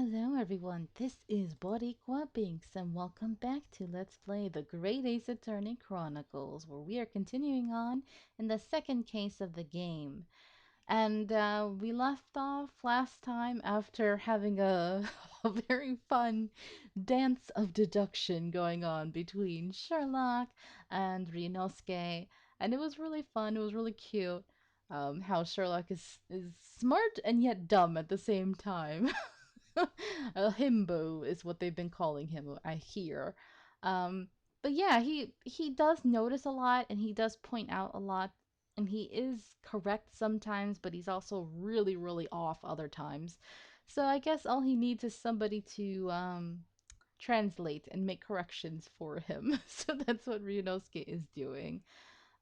Hello everyone, this is Boricua Binks and welcome back to Let's Play the Great Ace Attorney Chronicles, where we are continuing on in the second case of the game. And we left off last time after having a very fun dance of deduction going on between Sherlock and Ryunosuke. And it was really fun, it was really cute. How Sherlock is smart and yet dumb at the same time. A himbo is what they've been calling him, I hear. Um, but yeah, he does notice a lot and he does point out a lot and he is correct sometimes, but he's also really, really off other times. So I guess all he needs is somebody to translate and make corrections for him. So that's what Ryunosuke is doing.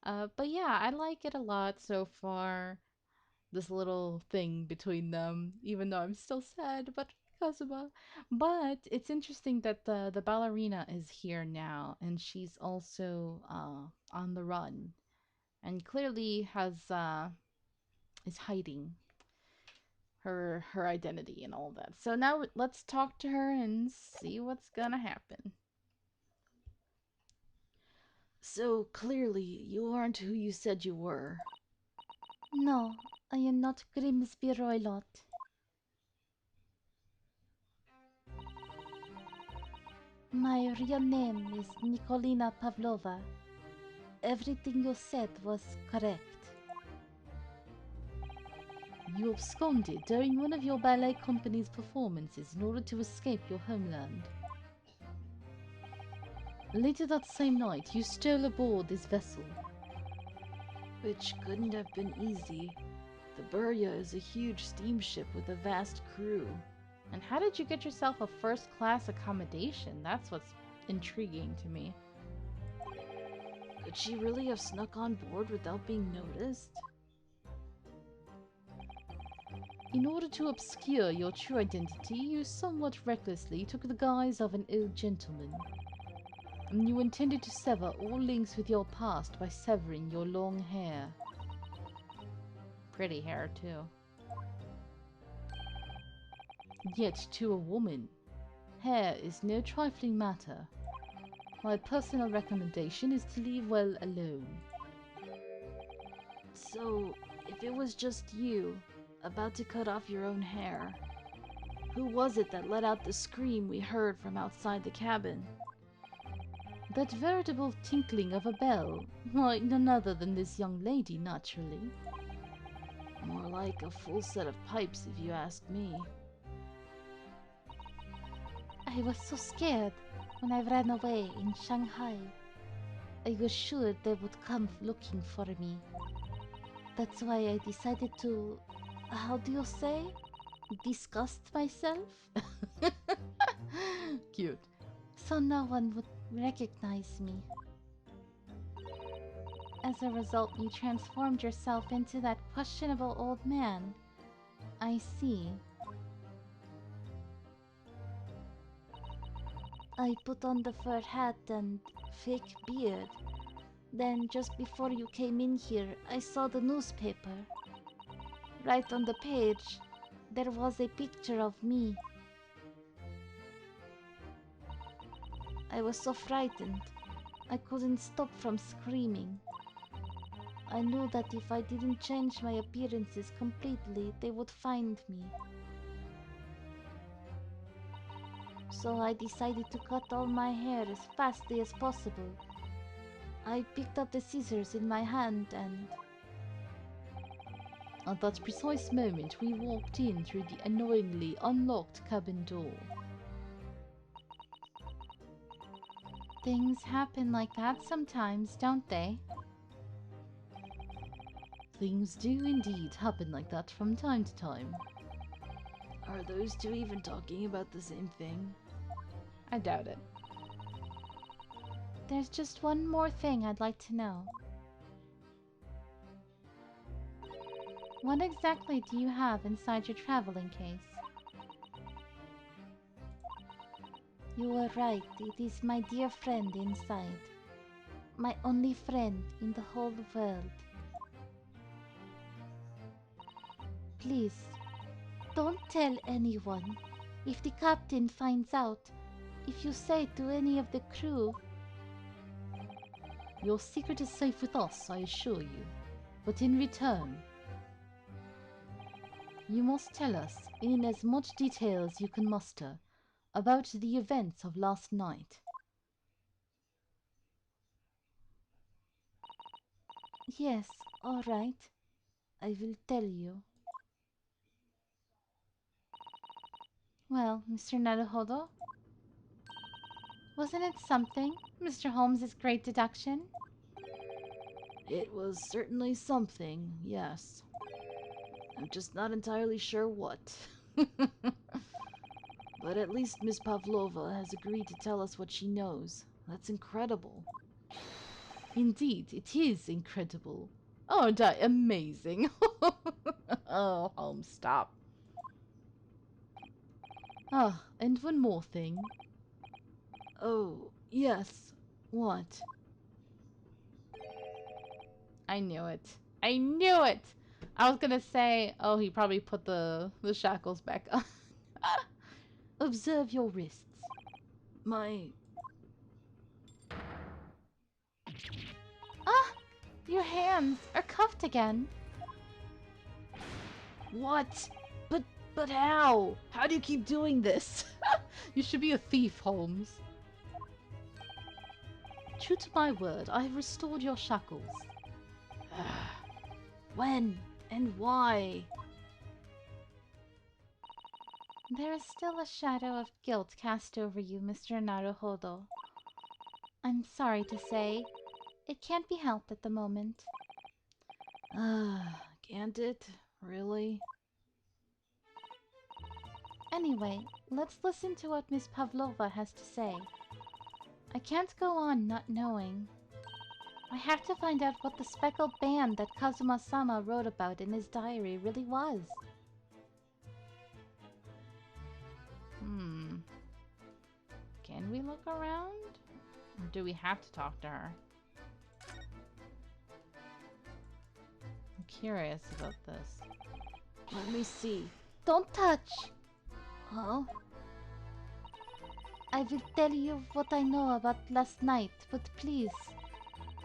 But yeah, I like it a lot so far. This little thing between them, even though I'm still sad about Kazuma. But it's interesting that the ballerina is here now, and she's also on the run, and clearly has is hiding her identity and all that. So now let's talk to her and see what's gonna happen. So clearly, you aren't who you said you were. No, I am not Grimsby Roylott. My real name is Nikolina Pavlova. Everything you said was correct. You absconded during one of your ballet company's performances in order to escape your homeland. Later that same night, you stole aboard this vessel. Which couldn't have been easy. The Burya is a huge steamship with a vast crew. And how did you get yourself a first-class accommodation? That's what's intriguing to me. Could she really have snuck on board without being noticed? In order to obscure your true identity, you somewhat recklessly took the guise of an old gentleman. And you intended to sever all links with your past by severing your long hair. Pretty hair, too. Yet, to a woman, hair is no trifling matter. My personal recommendation is to leave well alone. So, if it was just you, about to cut off your own hair, who was it that let out the scream we heard from outside the cabin? That veritable tinkling of a bell, why, none other than this young lady, naturally. More like a full set of pipes, if you ask me. I was so scared when I ran away in Shanghai. I was sure they would come looking for me. That's why I decided to, how do you say? Disgust myself? Cute. So no one would recognize me. As a result, you transformed yourself into that questionable old man. I see. I put on the fur hat and fake beard. Then, just before you came in here, I saw the newspaper. Right on the page, there was a picture of me. I was so frightened, I couldn't stop from screaming. I knew that if I didn't change my appearances completely, they would find me. So I decided to cut all my hair as fastly as possible. I picked up the scissors in my hand and... At that precise moment, we walked in through the annoyingly unlocked cabin door. Things happen like that sometimes, don't they? Things do indeed happen like that from time to time. Are those two even talking about the same thing? I doubt it. There's just one more thing I'd like to know. What exactly do you have inside your traveling case? You were right, it is my dear friend inside. My only friend in the whole world. Please, don't tell anyone. If the captain finds out, if you say to any of the crew, your secret is safe with us, I assure you. But in return, you must tell us, in as much detail as you can muster, about the events of last night. Yes, all right. I will tell you. Well, Mr. Naruhodo, wasn't it something, Mr. Holmes's great deduction? It was certainly something, yes. I'm just not entirely sure what. But at least Miss Pavlova has agreed to tell us what she knows. That's incredible. Indeed, it is incredible. Oh, amazing. Oh, Holmes, stop. Ah, and one more thing. Oh, yes. What? I knew it. I knew it! I was gonna say, oh, he probably put the shackles back on. Observe your wrists. My... Ah! Your hands are cuffed again. What? But how? How do you keep doing this? You should be a thief, Holmes. True to my word, I have restored your shackles. When and why? There is still a shadow of guilt cast over you, Mr. Naruhodo. I'm sorry to say, it can't be helped at the moment. Can't it? Really? Anyway, let's listen to what Miss Pavlova has to say. I can't go on not knowing. I have to find out what the speckled band that Kazuma-sama wrote about in his diary really was. Can we look around? Or do we have to talk to her? I'm curious about this. Let me see. Don't touch! Huh? I will tell you what I know about last night, but please,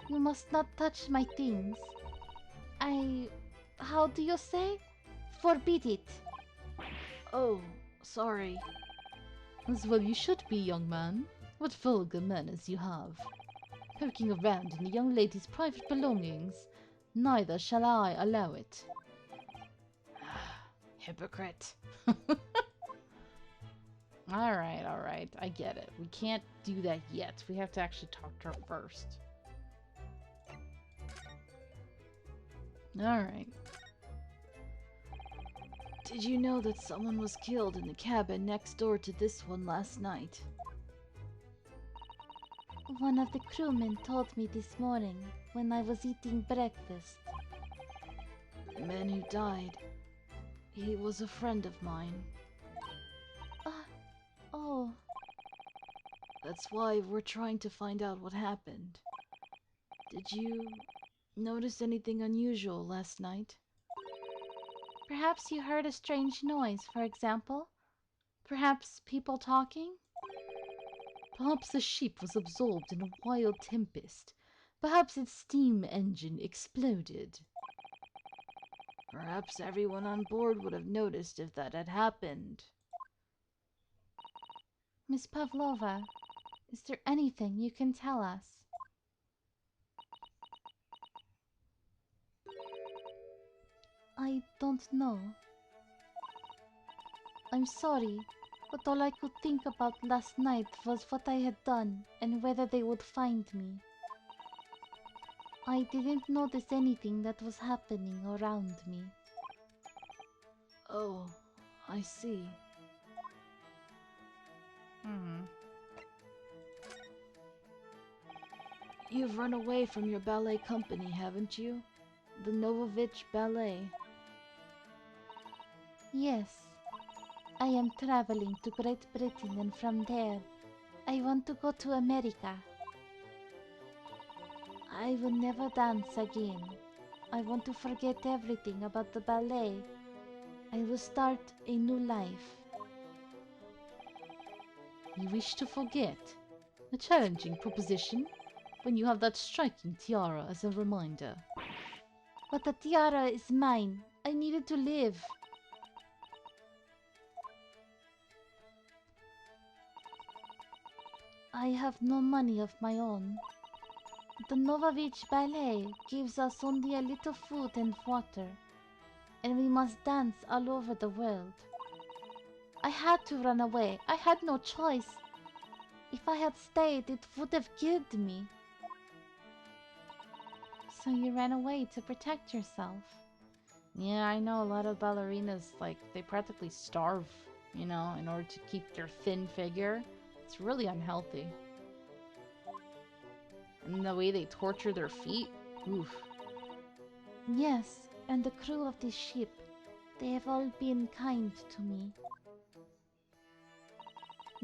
you must not touch my things. How do you say? Forbid it. Oh, sorry. As well you should be, young man. What vulgar manners you have. Poking around in a young lady's private belongings. Neither shall I allow it. Hypocrite. Alright. I get it. We can't do that yet. We have to actually talk to her first. Alright. Did you know that someone was killed in the cabin next door to this one last night? One of the crewmen told me this morning when I was eating breakfast. The man who died, he was a friend of mine. Oh. That's why we're trying to find out what happened. Did you notice anything unusual last night? Perhaps you heard a strange noise, for example? Perhaps people talking? Perhaps the ship was absorbed in a wild tempest. Perhaps its steam engine exploded. Perhaps everyone on board would have noticed if that had happened. Miss Pavlova, is there anything you can tell us? I don't know. I'm sorry, but all I could think about last night was what I had done and whether they would find me. I didn't notice anything that was happening around me. Oh, I see. You've run away from your ballet company, haven't you? The Novovich Ballet. Yes. I am traveling to Great Britain and from there, I want to go to America. I will never dance again. I want to forget everything about the ballet. I will start a new life. You wish to forget? A challenging proposition when you have that striking tiara as a reminder. But the tiara is mine. I needed to live. I have no money of my own. The Novovich Ballet gives us only a little food and water, and we must dance all over the world. I had to run away. I had no choice. If I had stayed, it would have killed me. So you ran away to protect yourself? Yeah, I know a lot of ballerinas, like, they practically starve, you know, in order to keep their thin figure. It's really unhealthy. And the way they torture their feet, oof. Yes, and the crew of this ship, they have all been kind to me.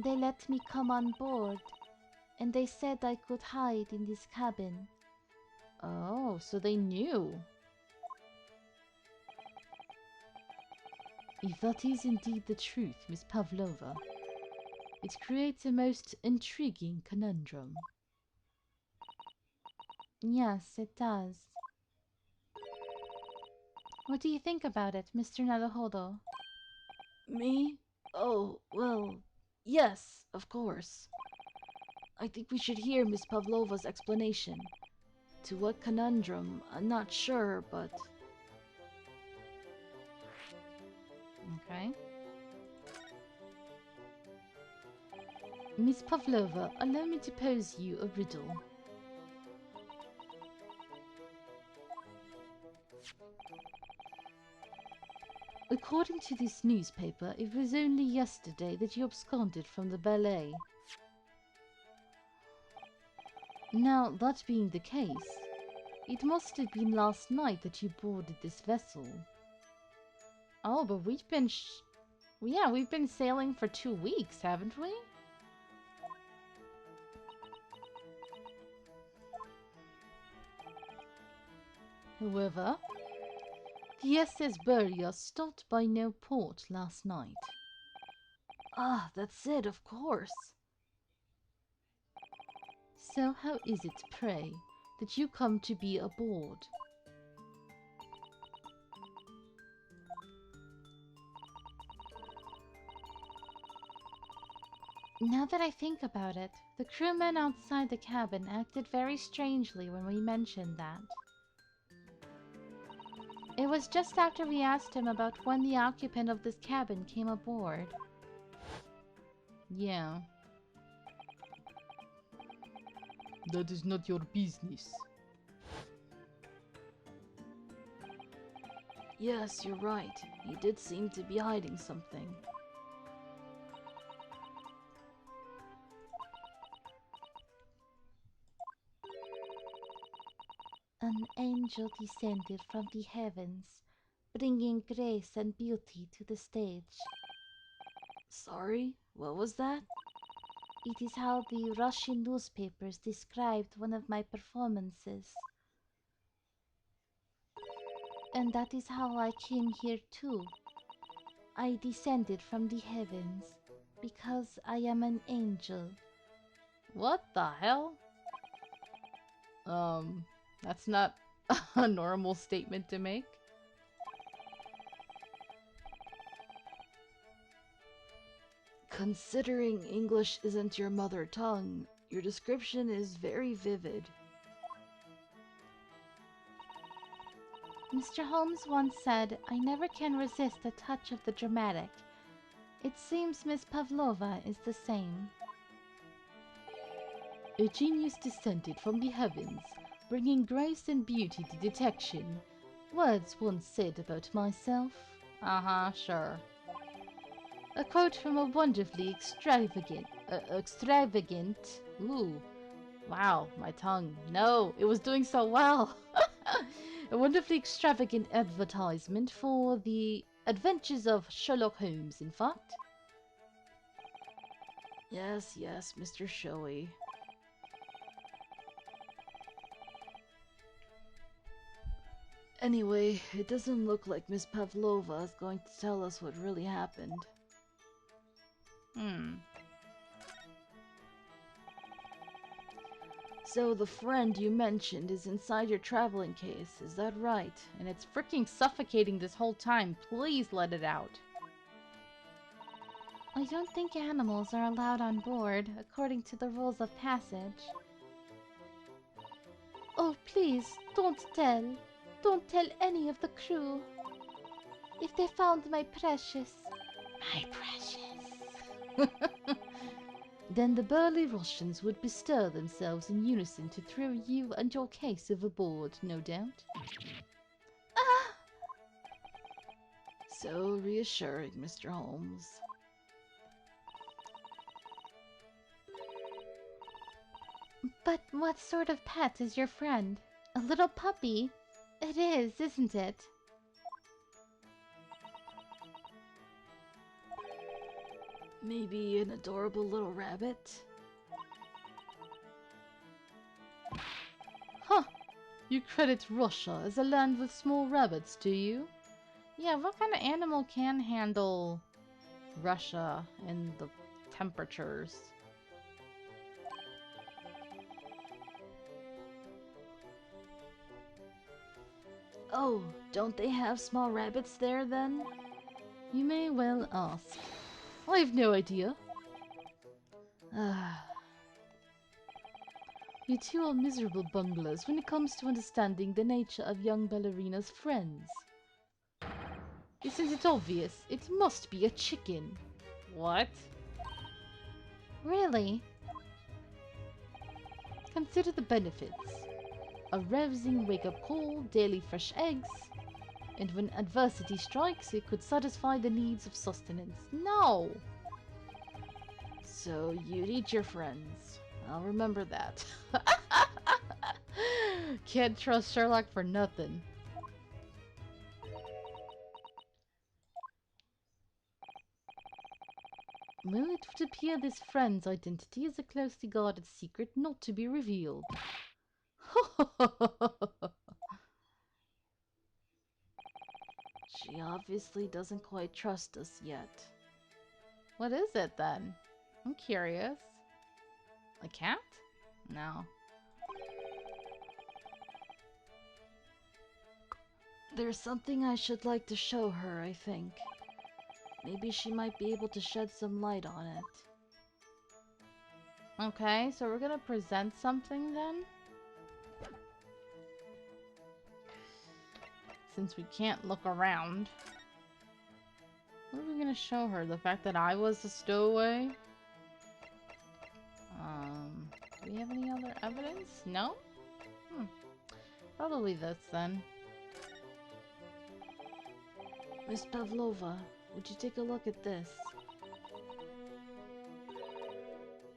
They let me come on board, and they said I could hide in this cabin. Oh, so they knew. If that is indeed the truth, Miss Pavlova, it creates a most intriguing conundrum. Yes, it does. What do you think about it, Mr. Naruhodo? Me? Oh, well, yes, of course. I think we should hear Miss Pavlova's explanation. To what conundrum, I'm not sure, but... Okay. Miss Pavlova, allow me to pose you a riddle. According to this newspaper, it was only yesterday that you absconded from the ballet. Now, that being the case, it must have been last night that you boarded this vessel. Oh, but we've been yeah, we've been sailing for 2 weeks, haven't we? However, the SS Beria stopped by no port last night. Ah, that's it, of course. So how is it, pray, that you come to be aboard? Now that I think about it, the crewmen outside the cabin acted very strangely when we mentioned that. It was just after we asked him about when the occupant of this cabin came aboard. Yeah. That is not your business. Yes, you're right. He did seem to be hiding something. An angel descended from the heavens, bringing grace and beauty to the stage. Sorry, what was that? It is how the Russian newspapers described one of my performances. And that is how I came here too. I descended from the heavens, because I am an angel. What the hell? That's not a normal statement to make. Considering English isn't your mother tongue, your description is very vivid. Mr. Holmes once said, I never can resist a touch of the dramatic. It seems Miss Pavlova is the same. A genius descended from the heavens, bringing grace and beauty to detection. Words once said about myself. Uh-huh, sure. A quote from a wonderfully extravagant... Ooh. Wow, my tongue. No, it was doing so well. A wonderfully extravagant advertisement for the adventures of Sherlock Holmes, in fact. Yes, yes, Mr. Showy. Anyway, it doesn't look like Miss Pavlova is going to tell us what really happened. So the friend you mentioned is inside your traveling case, is that right? And it's freaking suffocating this whole time. Please let it out. I don't think animals are allowed on board, according to the rules of passage. Oh, please, don't tell. Don't tell any of the crew. If they found my precious... My precious... Then the burly Russians would bestir themselves in unison to throw you and your case overboard, no doubt. Ah! So reassuring, Mr. Holmes. But what sort of pet is your friend? A little puppy? It is, isn't it? Maybe an adorable little rabbit? Huh! You credit Russia as a land with small rabbits, do you? Yeah, what kind of animal can handle Russia and the temperatures? Oh, don't they have small rabbits there then? You may well ask. I have no idea. You two are miserable bunglers when it comes to understanding the nature of young Ballerina's friends. Isn't it obvious? It must be a chicken. What? Really? Consider the benefits. A rousing wake-up call, daily fresh eggs, and when adversity strikes, it could satisfy the needs of sustenance. No! So you'd eat your friends. I'll remember that. Can't trust Sherlock for nothing. Well, it would appear this friend's identity is a closely guarded secret not to be revealed. She obviously doesn't quite trust us yet. What is it then? I'm curious. A cat? No. There's something I should like to show her, I think. Maybe she might be able to shed some light on it. Okay, so we're gonna present something then? Since we can't look around. What are we gonna show her? The fact that I was a stowaway? Do we have any other evidence? No? Probably this then. Miss Pavlova, would you take a look at this?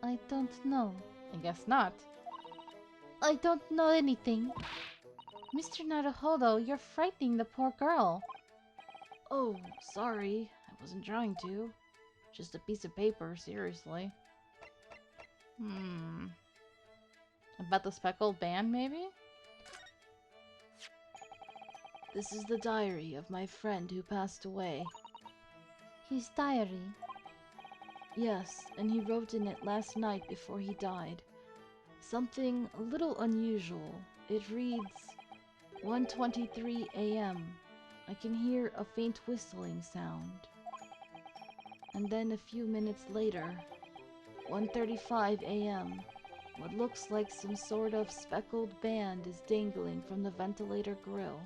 I don't know. I guess not. I don't know anything. Mr. Naruhodo, you're frightening the poor girl. Oh, sorry. I wasn't trying to. Just a piece of paper, seriously. About the speckled band, maybe? This is the diary of my friend who passed away. His diary? Yes, and he wrote in it last night before he died. Something a little unusual. It reads, 1:23 a.m. I can hear a faint whistling sound. And then a few minutes later, 1:35 a.m. What looks like some sort of speckled band is dangling from the ventilator grill.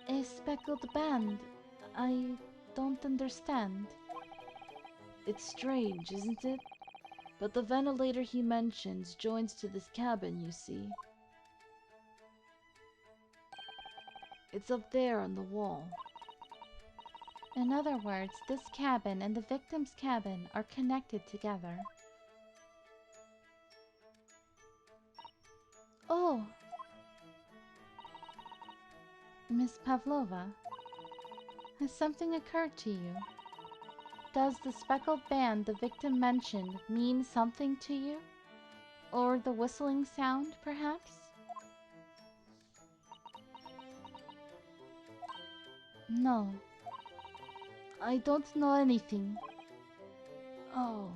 A speckled band? I don't understand. It's strange, isn't it? But the ventilator he mentions joins to this cabin, you see. It's up there on the wall. In other words, this cabin and the victim's cabin are connected together. Oh! Miss Pavlova, has something occurred to you? Does the speckled band the victim mentioned mean something to you? Or the whistling sound, perhaps? No. I don't know anything. Oh.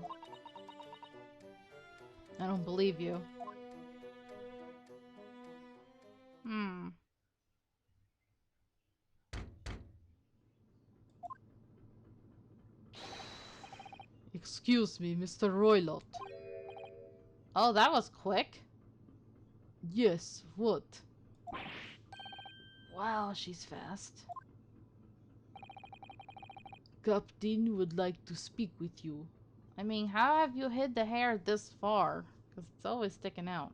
I don't believe you. Hmm. Excuse me, Mr. Roylott. Oh, that was quick. Yes, what? Wow, she's fast. Captain would like to speak with you. I mean, how have you hid the hair this far? Because it's always sticking out.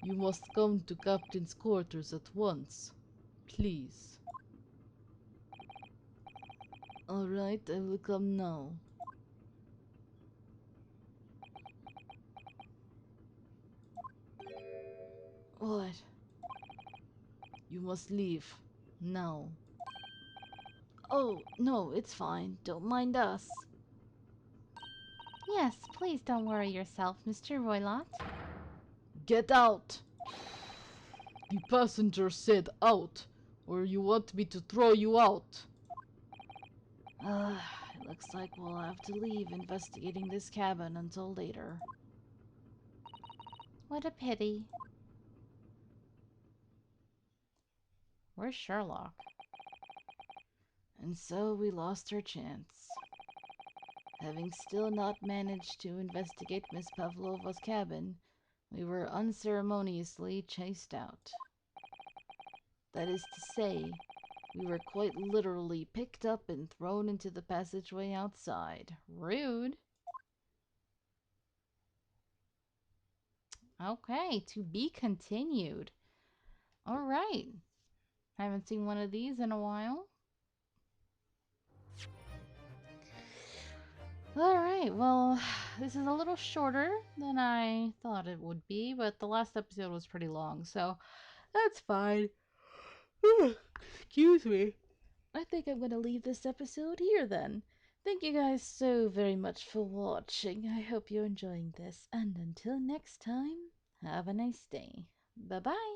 You must come to Captain's quarters at once. Please. Alright, I will come now. What? You must leave. Now. Oh, no, it's fine. Don't mind us. Yes, please don't worry yourself, Mr. Roylott. Get out! The passenger said out, or you want me to throw you out. It looks like we'll have to leave investigating this cabin until later. What a pity. Where's Sherlock? And so we lost our chance. Having still not managed to investigate Miss Pavlova's cabin, we were unceremoniously chased out. That is to say, we were quite literally picked up and thrown into the passageway outside. Rude. Okay, to be continued. All right. Haven't seen one of these in a while. All right, well, this is a little shorter than I thought it would be, but the last episode was pretty long, so that's fine. Excuse me. I think I'm going to leave this episode here then. Thank you guys so very much for watching. I hope you're enjoying this, and until next time, have a nice day. Bye bye.